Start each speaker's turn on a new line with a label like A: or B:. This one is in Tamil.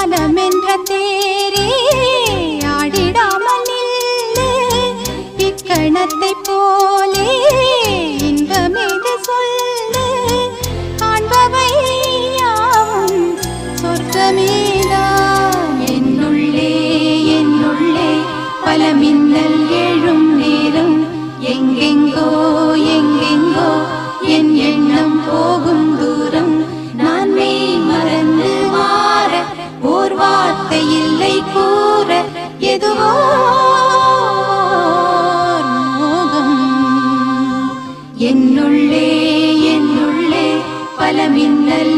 A: காலமென்ற தேரே ஆடிடாமல் நில்லு இக்கணத்தை போலே இன்பமேது சொல்லு காண்பவை யாவும் சொர்க்கமேதான் என்னுள்ளே என்னுள்ளே பல மின்னல் எழும் நேரம் எங்கெங்கோ எங்கெங்கோ என் எண்ணம் போகும் தூரம் நான் மெய் மறந்து மாற ஓர் வார்த்தை இல்லை கூற எதுவோ மோகம் என்னுள்ளே என்னுள்ளே பல மின்னல்